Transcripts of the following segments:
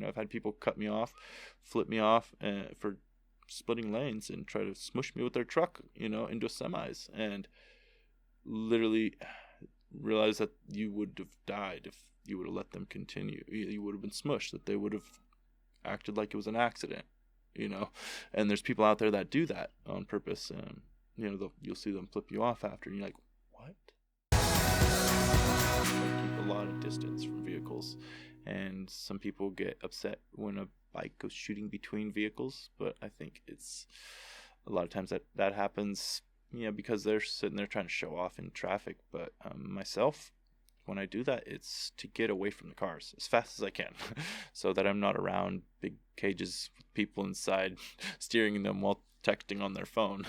I've had people cut me off, flip me off for splitting lanes and try to smush me with their truck, into semis, and literally realize that you would have died if you would have let them continue. You would have been smushed, that they would have acted like it was an accident, and there's people out there that do that on purpose. And you'll see them flip you off after, and you're like, what? Keep a lot of distance from vehicles, and some people get upset when a bike goes shooting between vehicles, but I think it's a lot of times that happens, because they're sitting there trying to show off in traffic. But myself, when I do that, it's to get away from the cars as fast as I can so that I'm not around big cages with people inside steering them while texting on their phone.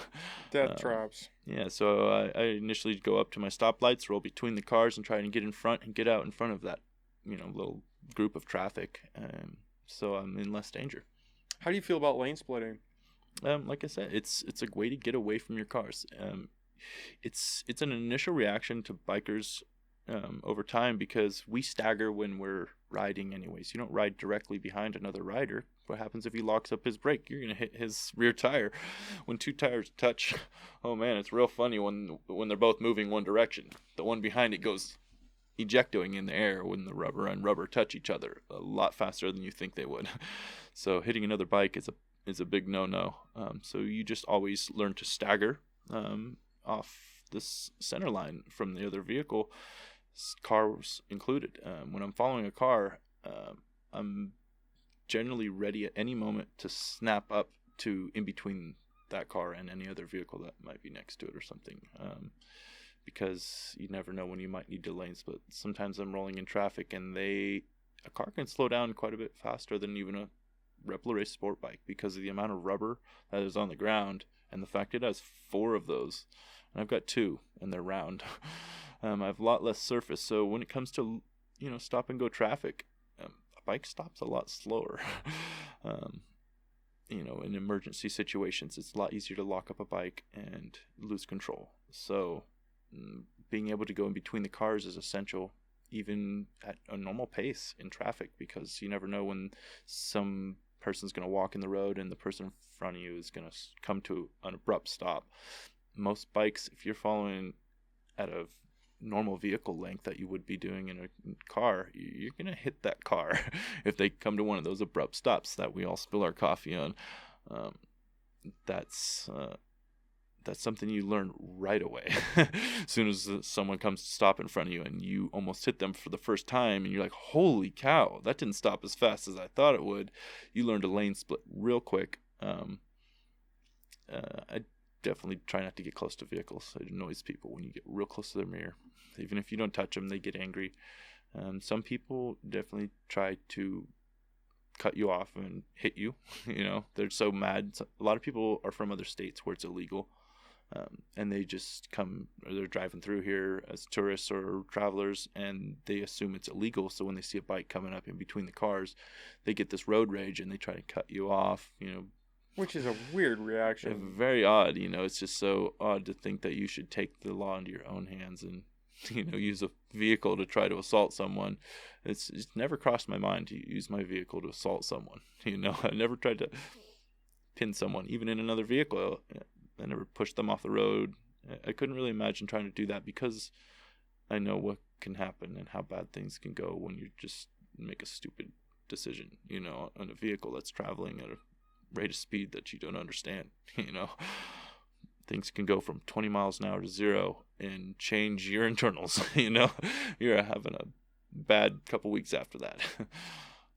Death traps. Yeah, so I initially go up to my stoplights, roll between the cars, and try to get in front and get out in front of that, little group of traffic, so I'm in less danger. How do you feel about lane splitting? Like I said, it's a way to get away from your cars. It's an initial reaction to bikers over time, because we stagger when we're riding anyways. You don't ride directly behind another rider. What happens if he locks up his brake? You're going to hit his rear tire. When two tires touch, oh man, it's real funny when they're both moving one direction. The one behind it goes ejecting in the air when the rubber and rubber touch each other a lot faster than you think they would. So hitting another bike is a big no-no. So you just always learn to stagger off this center line from the other vehicle, cars included. When I'm following a car, I'm generally ready at any moment to snap up to in between that car and any other vehicle that might be next to it or something, because you never know when you might need to lane split. Sometimes I'm rolling in traffic and a car can slow down quite a bit faster than even a Rebel Race sport bike, because of the amount of rubber that is on the ground and the fact it has 4 of those, and I've got 2 and they're round. I have a lot less surface, so when it comes to stop and go traffic, a bike stops a lot slower. In emergency situations, it's a lot easier to lock up a bike and lose control. So being able to go in between the cars is essential, even at a normal pace in traffic, because you never know when some person's going to walk in the road and the person in front of you is going to come to an abrupt stop. Most bikes, if you're following at a normal vehicle length that you would be doing in a car, you're going to hit that car if they come to one of those abrupt stops that we all spill our coffee on. That's something you learn right away. As soon as someone comes to stop in front of you and you almost hit them for the first time and you're like, holy cow, that didn't stop as fast as I thought it would, you learn to lane split real quick. I definitely try not to get close to vehicles. It annoys people when you get real close to their mirror. Even if you don't touch them, they get angry. Some people definitely try to cut you off and hit you. They're so mad. A lot of people are from other states where it's illegal. And they just come, or they're driving through here as tourists or travelers, and they assume it's illegal. So when they see a bike coming up in between the cars, they get this road rage and they try to cut you off, Which is a weird reaction. Very odd. It's just so odd to think that you should take the law into your own hands and, use a vehicle to try to assault someone. It's never crossed my mind to use my vehicle to assault someone. I never tried to pin someone, even in another vehicle. I never pushed them off the road. I couldn't really imagine trying to do that, because I know what can happen and how bad things can go when you just make a stupid decision, on a vehicle that's traveling at a rate of speed that you don't understand. Things can go from 20 miles an hour to 0 and change your internals. You're having a bad couple weeks after that.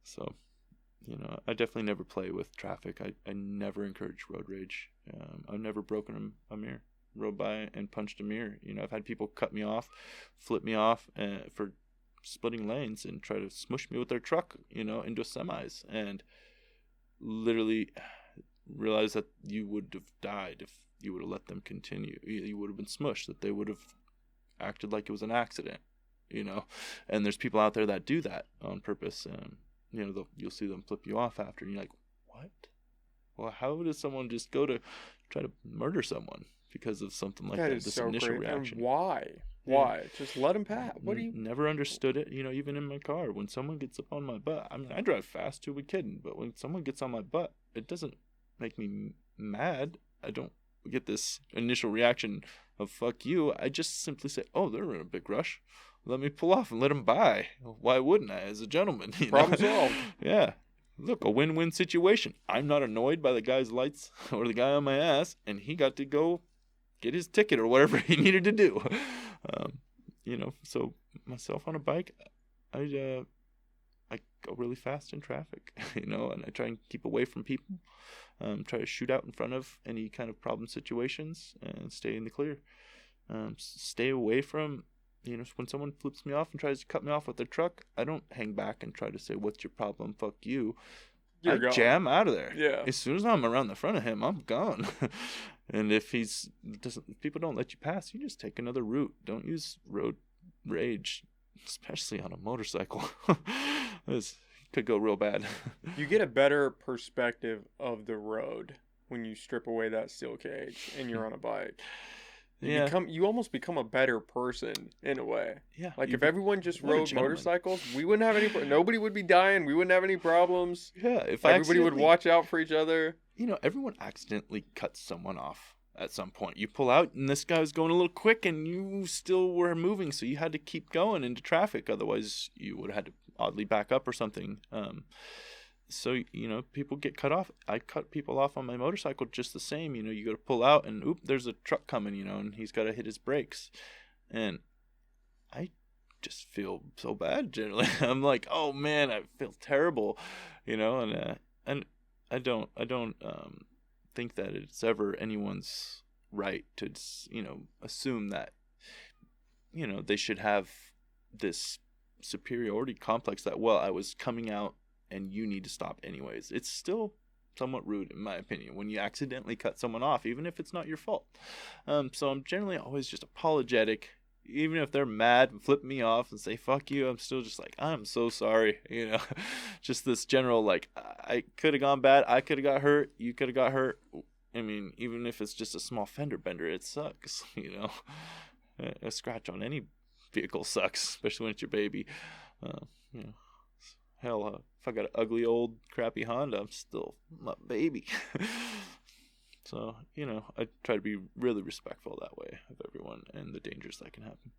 So I definitely never play with traffic. I never encourage road rage. I've never broken a mirror, rode by and punched a mirror. I've had people cut me off, flip me off for splitting lanes and try to smush me with their truck, into semis, and literally realize that you would have died if you would have let them continue. You would have been smushed, that they would have acted like it was an accident, and there's people out there that do that on purpose. You'll see them flip you off after, and you're like, what? Well, how does someone just go to try to murder someone? because of something like That that. is This so initial great. reaction. And why? Yeah. Why? Just let him pass. What do you? Never understood it. You know, even in my car, when someone gets up on my butt, I mean, I drive fast, who we kidding? But when someone gets on my butt, it doesn't make me mad. I don't get this initial reaction of fuck you. I just simply say, oh, they're in a big rush. Let me pull off and let them by. Why wouldn't I, as a gentleman? You Problem know? solved. Yeah. Look, a win-win situation. I'm not annoyed by the guy's lights or the guy on my ass, and he got to go get his ticket or whatever he needed to do. You know, so myself on a bike, I go really fast in traffic, you know, and I try and keep away from people. Try to shoot out in front of any kind of problem situations and stay in the clear. Stay away from, you know, when someone flips me off and tries to cut me off with their truck, I don't hang back and try to say, what's your problem? Fuck you. You're I gone. jam out of there. Yeah. As soon as I'm around the front of him, I'm gone. And if people don't let you pass, you just take another route. Don't use road rage, especially on a motorcycle. It could go real bad. You get a better perspective of the road when you strip away that steel cage and you're on a bike. You almost become a better person in a way. Yeah. Like if everyone just what a rode gentleman. motorcycles, we wouldn't have any. Nobody would be dying. We wouldn't have any problems. Yeah. If Everybody would watch out for each other. You know, everyone accidentally cuts someone off at some point. You pull out, and this guy was going a little quick, and you still were moving, so you had to keep going into traffic. Otherwise, you would have had to oddly back up or something. So, you know, people get cut off. I cut people off on my motorcycle just the same. You know, you got to pull out, and there's a truck coming, you know, and he's got to hit his brakes. And I just feel so bad generally. I'm like, oh man, I feel terrible, you know, and I don't think that it's ever anyone's right to, you know, assume that, you know, they should have this superiority complex that, well, I was coming out and you need to stop anyways. It's still somewhat rude, in my opinion, when you accidentally cut someone off, even if it's not your fault. So I'm generally always just apologetic. Even if they're mad and flip me off and say fuck you, I'm still just like, I'm so sorry, you know. Just this general, like, I could have gone bad, I could have got hurt, you could have got hurt. I mean, even if it's just a small fender bender, it sucks, you know. A scratch on any vehicle sucks, especially when it's your baby. You know, hell, if I got an ugly old crappy Honda, I'm still my baby. So, you know, I try to be really respectful that way of everyone and the dangers that can happen.